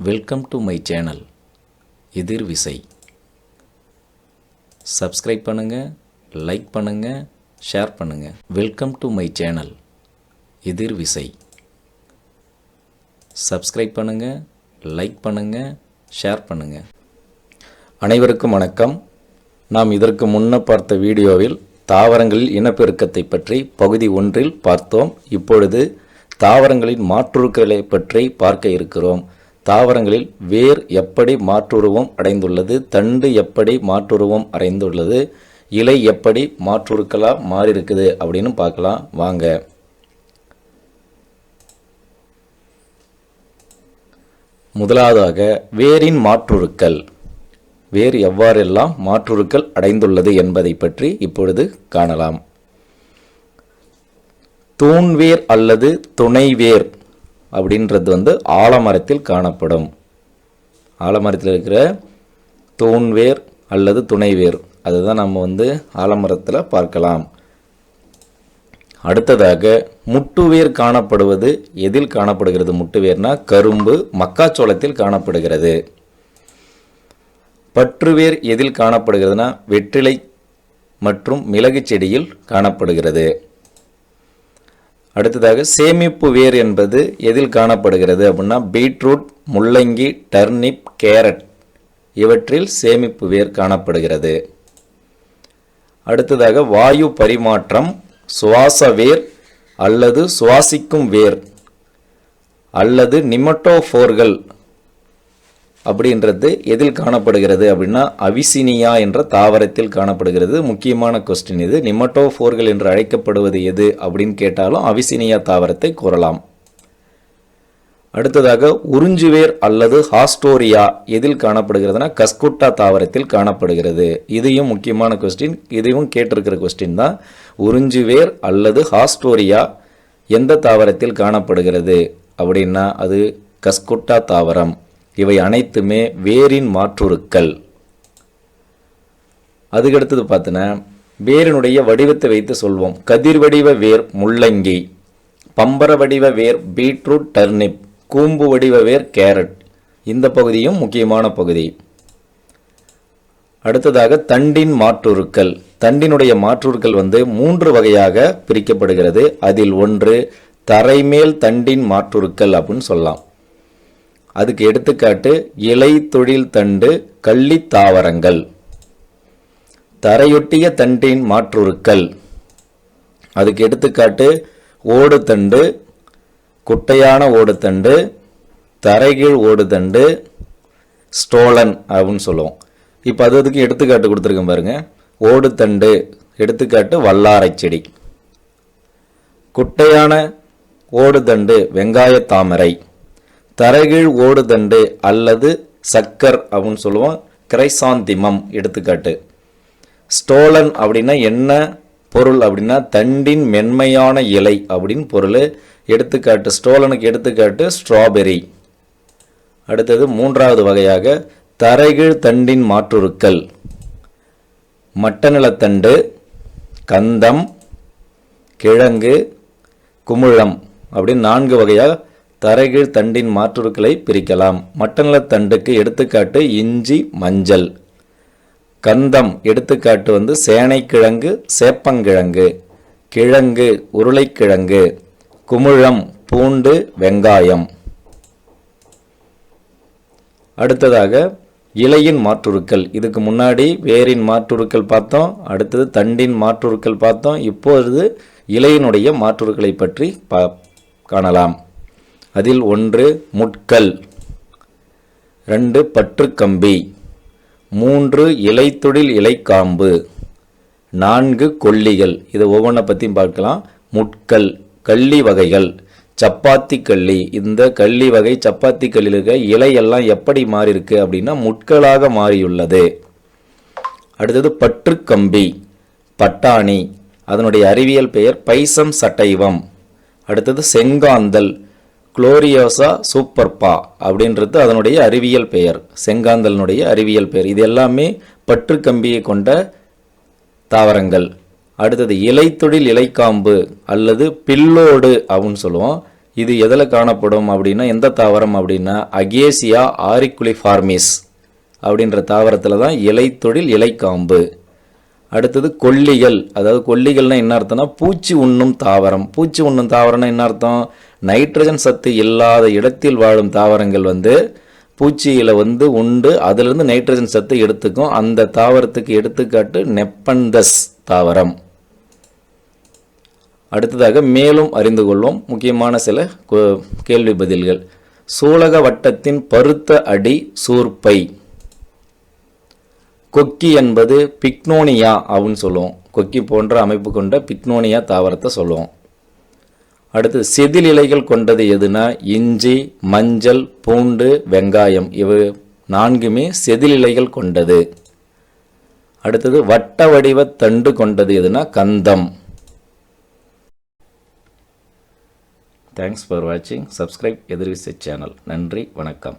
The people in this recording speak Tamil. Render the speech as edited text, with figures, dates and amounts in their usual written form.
வெல்கம் டு மை சேனல் எதிர் விசை. சப்ஸ்கிரைப் பண்ணுங்கள், லைக் பண்ணுங்கள், ஷேர் பண்ணுங்கள். வெல்கம் டு மை சேனல் எதிர் விசை. சப்ஸ்கிரைப் பண்ணுங்கள், லைக் பண்ணுங்கள், ஷேர் பண்ணுங்கள். அனைவருக்கும் வணக்கம். நாம் இதற்கு முன்ன பார்த்த வீடியோவில் தாவரங்களில் இனப்பெருக்கத்தை பற்றி பகுதி 1 பார்த்தோம். இப்பொழுது தாவரங்களின் மாற்றுருக்களை பற்றி பார்க்க இருக்கிறோம். தாவரங்களில் வேர் எப்படி மாற்றுருவம் அடைந்துள்ளது, தண்டு எப்படி மாற்றுருவம் அடைந்துள்ளது, இலை எப்படி மாற்றுருக்களாக மாறியிருக்குது அப்படின்னு பார்க்கலாம் வாங்க. முதலாவதாக வேரின் மாற்றுருக்கள். வேர் எவ்வாறெல்லாம் மாற்றுருக்கள் அடைந்துள்ளது என்பதை பற்றி இப்பொழுது காணலாம். தூண்வேர் அல்லது துணைவேர் அப்படின்றது ஆலமரத்தில் காணப்படும். ஆலமரத்தில் இருக்கிற தூண்வேர் அல்லது துணைவேர் அதுதான் நம்ம ஆலமரத்தில் பார்க்கலாம். அடுத்ததாக முட்டுவேர் காணப்படுவது எதில் காணப்படுகிறது? முட்டுவேர்னா கரும்பு, மக்காச்சோளத்தில் காணப்படுகிறது. பற்றுவேர் எதில் காணப்படுகிறதுனா வெற்றிலை மற்றும் மிளகு செடியில் காணப்படுகிறது. அடுத்ததாக சேமிப்பு வேர் என்பது எதில் காணப்படுகிறது அப்படின்னா பீட்ரூட், முள்ளங்கி, டர்னிப், கேரட் இவற்றில் சேமிப்பு வேர் காணப்படுகிறது. அடுத்ததாக வாயு பரிமாற்றம், சுவாச வேர் அல்லது சுவாசிக்கும் வேர் அல்லது நிமட்டோஃபோர்கள் அப்படின்றது எதில் காணப்படுகிறது அப்படின்னா அவிசினியா என்ற தாவரத்தில் காணப்படுகிறது. முக்கியமான கொஸ்டின் இது. நிமட்டோஃபோர்கள் என்று அழைக்கப்படுவது எது அப்படின்னு கேட்டாலும் அவிசினியா தாவரத்தை கூறலாம். அடுத்ததாக உறிஞ்சுவேர் அல்லது ஹாஸ்டோரியா எதில் காணப்படுகிறதுனா கஸ்குட்டா தாவரத்தில் காணப்படுகிறது. இதையும் முக்கியமான கொஸ்டின், இதையும் கேட்டிருக்கிற கொஸ்டின் தான். உறிஞ்சுவேர் அல்லது ஹாஸ்டோரியா எந்த தாவரத்தில் காணப்படுகிறது அப்படின்னா அது கஸ்குட்டா தாவரம். இவை அனைத்துமே வேரின் மாற்றுருக்கள். அதுக்கடுத்தது பார்த்தீங்கன்னா வேரினுடைய வடிவத்தை வைத்து சொல்வோம். கதிர் வடிவ வேர் முள்ளங்கி, பம்பர வடிவ வேர் பீட்ரூட், டர்னிப், கூம்பு வடிவ வேர் கேரட். இந்த பகுதியும் முக்கியமான பகுதி. அடுத்ததாக தண்டின் மாற்றுருக்கள். தண்டினுடைய மாற்றுருக்கள் 3 வகையாக பிரிக்கப்படுகிறது. அதில் ஒன்று தரைமேல் தண்டின் மாற்றுருக்கள் அப்படின்னு சொல்லலாம். அதுக்கு எடுத்துக்காட்டு இலை தொழில் தண்டு, கள்ளி தாவரங்கள். தரையொட்டிய தண்டின் மாற்றுருக்கள் அதுக்கு எடுத்துக்காட்டு ஓடு தண்டு, குட்டையான ஓடு தண்டு, தரைகீழ் ஓடு தண்டு, ஸ்டோலன் அப்படின்னு சொல்லுவோம். இப்போ அதுக்கு எடுத்துக்காட்டு கொடுத்துருக்கேன் பாருங்க. ஓடு தண்டு எடுத்துக்காட்டு வல்லாரை செடி. குட்டையான ஓடு தண்டு வெங்காய தாமரை. தரைகீழ் ஓடு தண்டு அல்லது சக்கர் அப்படின்னு சொல்லுவோம், கிரைசாந்திமம் எடுத்துக்காட்டு. ஸ்டோலன் அப்படின்னா என்ன பொருள் அப்படின்னா தண்டின் மென்மையான இலை அப்படின்னு பொருள். எடுத்துக்காட்டு ஸ்டோலனுக்கு எடுத்துக்காட்டு ஸ்ட்ராபெரி. அடுத்தது 3வது வகையாக தரைகீழ் தண்டின் மாற்றுருக்கள். மட்டநிலத்தண்டு, கந்தம், கிழங்கு, குமுழம் அப்படின்னு 4 வகையாக தரைகீழ் தண்டின் மாற்றுருக்களை பிரிக்கலாம். மட்டநிலத்தண்டுக்கு எடுத்துக்காட்டு இஞ்சி, மஞ்சள். கந்தம் எடுத்துக்காட்டு சேனைக்கிழங்கு, சேப்பங்கிழங்கு. கிழங்கு உருளைக்கிழங்கு. குமுழம் பூண்டு, வெங்காயம். அடுத்ததாக இலையின் மாற்றுருக்கள். இதுக்கு முன்னாடி வேரின் மாற்றுருக்கள் பார்த்தோம், அடுத்தது தண்டின் மாற்றுருக்கள் பார்த்தோம். இப்பொழுது இலையினுடைய மாற்றுருக்களை பற்றி காணலாம். அதில் 1 முட்கள், 2 பற்றுக்கம்பி, 3 இலைத்தொழில் இலைக்காம்பு, 4 கொல்லிகள். இது ஒவ்வொன்றை பற்றியும் பார்க்கலாம். முட்கள், கள்ளி வகைகள், சப்பாத்தி கள்ளி. இந்த கள்ளி வகை சப்பாத்தி கல்லில் இருக்க இலையெல்லாம் எப்படி மாறி இருக்கு அப்படின்னா முட்களாக மாறியுள்ளது. அடுத்தது பற்றுக்கம்பி, பட்டாணி. அதனுடைய அறிவியல் பெயர் பைசம் சட்டைவம். அடுத்தது செங்காந்தல், குளோரியோசா சூப்பர்பா அப்படின்றது அதனுடைய அறிவியல் பெயர், செங்காந்தலினுடைய அறிவியல் பெயர். இது எல்லாமே பற்றுக்கம்பியை கொண்ட தாவரங்கள். அடுத்தது இலைத்தொழில் இலைக்காம்பு அல்லது பில்லோடு அப்படின்னு சொல்லுவோம். இது எதில் காணப்படும் அப்படின்னா, எந்த தாவரம் அப்படின்னா அகேசியா ஆரிக்குலிஃபார்மிஸ் அப்படின்ற தாவரத்தில் தான் இலைத்தொழில் இலைக்காம்பு. அடுத்தது கொல்லிகள், அதாவது கொல்லிகள்னா என்ன அர்த்தம்னா பூச்சி உண்ணும் தாவரம். பூச்சி உண்ணும் தாவரம்னா என்ன அர்த்தம், நைட்ரஜன் சத்து இல்லாத இடத்தில் வாழும் தாவரங்கள் பூச்சியில் உண்டு, அதிலிருந்து நைட்ரஜன் சத்து எடுத்துக்கும். அந்த தாவரத்துக்கு எடுத்துக்காட்டு நெப்பந்தஸ் தாவரம். அடுத்ததாக மேலும் அறிந்து கொள்வோம் முக்கியமான சில கேள்வி பதில்கள். சூலக வட்டத்தின் பருத்த அடி சூர்ப்பை. கொக்கி என்பது பிக்னோனியா அப்படின்னு சொல்லுவோம். கொக்கி போன்ற அமைப்பு கொண்ட பிக்னோனியா தாவரத்தை சொல்லுவோம். அடுத்து செதில் இலைகள் கொண்டது எதுனா இஞ்சி, மஞ்சள், பூண்டு, வெங்காயம். இவை 4மே செதில் இலைகள் கொண்டது. அடுத்தது வட்ட வடிவ தண்டு கொண்டது எதுனா கந்தம். தேங்க்ஸ் ஃபார் வாட்சிங். சப்ஸ்கிரைப் எதிர்விசை சேனல். நன்றி, வணக்கம்.